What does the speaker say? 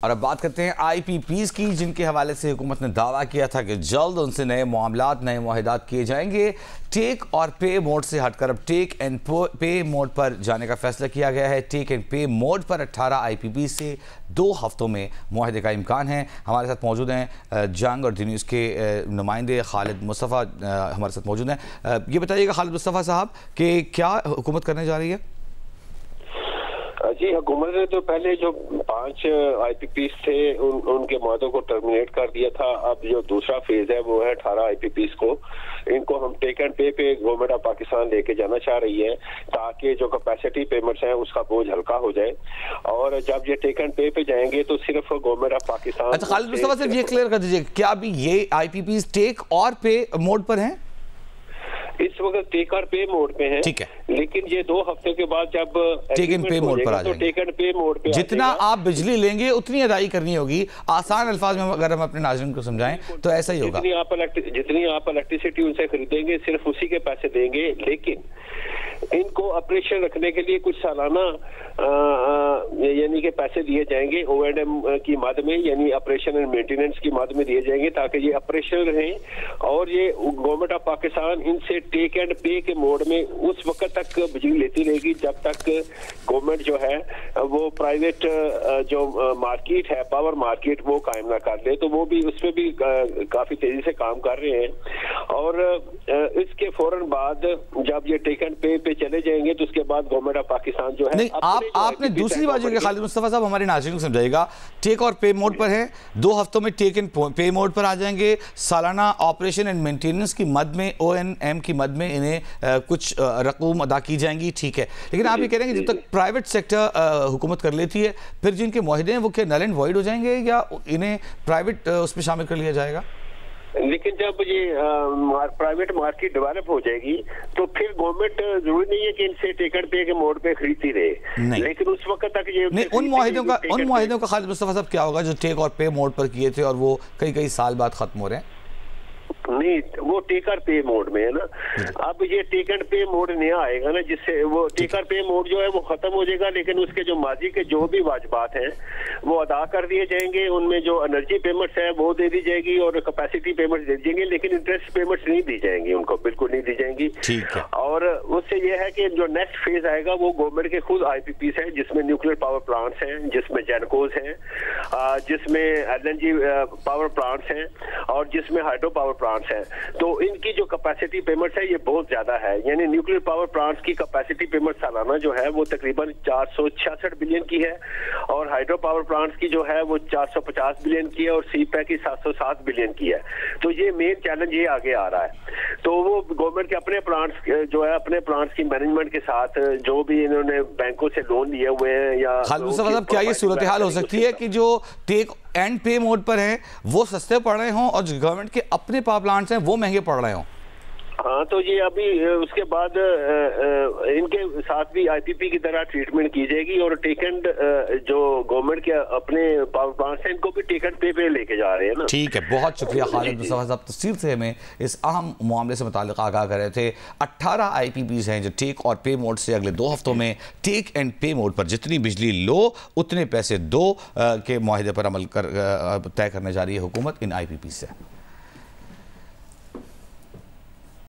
और अब बात करते हैं IPPs की, जिनके हवाले से हुकूमत ने दावा किया था कि जल्द उनसे नए मामलात, नए मुआहदात किए जाएंगे। टेक और पे मोड से हटकर अब टेक एंड पे मोड पर जाने का फैसला किया गया है। टेक एंड पे मोड पर 18 IPPs से 2 हफ्तों में मुआहदे का इम्कान है। हमारे साथ मौजूद हैं जंग और दी न्यूज़ के नुमाइंदे खालिद मुस्तफ़ा हमारे साथ मौजूद हैं। ये बताइएगा खालिद मुस्तफ़ा साहब कि क्या हुकूमत करने जा रही है? जी, हुकूमत ने तो पहले जो 5 IPPs थे उनके मुआहदों को टर्मिनेट कर दिया था। अब जो दूसरा फेज है वो है 18 IPPs को, इनको हम टेक एंड पे गवर्नमेंट ऑफ पाकिस्तान लेके जाना चाह रही है ताकि जो कैपेसिटी पेमेंट्स हैं उसका बोझ हल्का हो जाए। और जब ये टेक एंड पे जाएंगे तो सिर्फ गवर्नमेंट ऑफ पाकिस्तान। अच्छा खालिद मुस्तफ़ा साहब, ये क्लियर कर दीजिए, क्या अभी ये IPPs टेक और पे मोड पर हैं? इस वक्त टेक और पे मोड पे हैं, ठीक है, लेकिन ये 2 हफ्ते के बाद जब टेक एंड पे मोड पर आ जाएंगे तो टेक एंड पे मोड पे जितना आप बिजली लेंगे उतनी अदाई करनी होगी। आसान अल्फाज में अगर हम अपने नाज़रीन को समझाएं तो ऐसा ही होगा। जितनी आप इलेक्ट्रिसिटी उनसे खरीदेंगे सिर्फ उसी के पैसे देंगे, लेकिन इनको ऑपरेशन रखने के लिए कुछ सालाना यानी कि पैसे दिए जाएंगे O&M की मद में, यानी ऑपरेशन एंड मेंटेनेंस की मद में दिए जाएंगे ताकि ये ऑपरेशनल रहें। और ये गवर्नमेंट ऑफ पाकिस्तान इनसे टेक एंड पे के मोड में उस वक्त तक बिजली लेती रहेगी जब तक गवर्नमेंट जो है वो प्राइवेट जो मार्केट है, पावर मार्केट, वो कायम ना कर ले। तो वो भी उसमें भी काफी तेजी से काम कर रहे हैं। और इसके फौरन बाद जब ये टेक एंड पे चले जाएंगे तो उसके बाद गवर्नमेंट ऑफ पाकिस्तान जो है आपने दूसरी बात जो कि खालिद मुस्तफ़ा साहब हमारे नाज़रीन को समझाइएगा, टेक और पे मोड पर है, 2 हफ्तों में टेक एंड पे मोड पर आ जाएंगे। सालाना ऑपरेशन एंड मेंटेनेंस की मद में, O&M की मद में इन्हें कुछ रकूम अदा की जाएंगी, ठीक है। लेकिन आप ये कह रहे हैं कि जब तक प्राइवेट सेक्टर हुकूमत कर लेती है फिर जिनके मुआहदे हैं वो क्या नल एंड वॉइड हो जाएंगे या इन्हें प्राइवेट उसमें शामिल कर लिया जाएगा? लेकिन जब ये प्राइवेट मार्केट डेवलप हो जाएगी तो फिर गवर्नमेंट जरूरी नहीं है कि इनसे टेक एंड पे के मोड पे खरीदती रहे, लेकिन उस वक्त तक ये नहीं, उन मुआहिदों का खालिद मुस्तफ़ा साहब क्या होगा जो टेक और पे मोड पर किए थे और वो कई साल बाद खत्म हो रहे हैं? नहीं, वो टेक और पे मोड में है ना। अब ये टेक एंड पे मोड नया आएगा ना, जिससे वो टेक और पे मोड जो है वो खत्म हो जाएगा, लेकिन उसके जो माजी के जो भी वाजिबात हैं वो अदा कर दिए जाएंगे। उनमें जो एनर्जी पेमेंट्स है वो दे दी जाएगी और कैपेसिटी पेमेंट्स दे दी जाएंगी, लेकिन इंटरेस्ट पेमेंट्स नहीं दी जाएंगी, उनको बिल्कुल नहीं दी जाएंगी। और उससे ये है कि जो नेक्स्ट फेज आएगा वो गवर्नमेंट के खुद IPPs है, जिसमें न्यूक्लियर पावर प्लांट्स हैं, जिसमें जेनकोज हैं, जिसमें LNG पावर प्लांट्स हैं और जिसमें हाइड्रो पावर प्लांट्स है। तो इनकी जो कैपेसिटी पेमेंट्स है ये बहुत ज्यादा है। यानी न्यूक्लियर पावर प्लांट्स की कैपेसिटी पेमेंट सालाना जो है वो तकरीबन 466 बिलियन की है और हाइड्रो पावर प्लांट्स की जो है वो 450 बिलियन की है और CPEC की 707 बिलियन की है। तो ये मेन चैलेंज ये आगे आ रहा है। तो वो गवर्नमेंट के अपने प्लांट्स जो है, अपने प्लांट्स की मैनेजमेंट के साथ जो भी इन्होंने बैंकों से लोन लिए हुए हैं या क्या ये सूरत हाल हो सकती है कि जो टेक एंड पे मोड पर हैं वो सस्ते पड़ रहे हों और जो गवर्नमेंट के अपने पावर प्लांट्स हैं वो महंगे पड़ रहे हों? हाँ, तो ये अभी उसके बाद इनके साथ भी IPP की तरह ट्रीटमेंट की जाएगी और टेक एंड जो गवर्नमेंट के अपने पावर प्लांट्स हैं इनको भी टेक एंड पे लेके जा रहे हैं ना। ठीक है, बहुत शुक्रिया खालिद मुस्तफ़ा साहब, तफसील से हमें इस अहम मामले से मुताल्लिक़ आगाह कर रहे थे। 18 IPPs हैं जो टेक और पे मोड से अगले 2 हफ्तों में टेक एंड पे मोड पर जितनी बिजली लो उतने पैसे दो के मुआहदे पर अमल तय करने जा रही है हुकूमत इन IPPs से।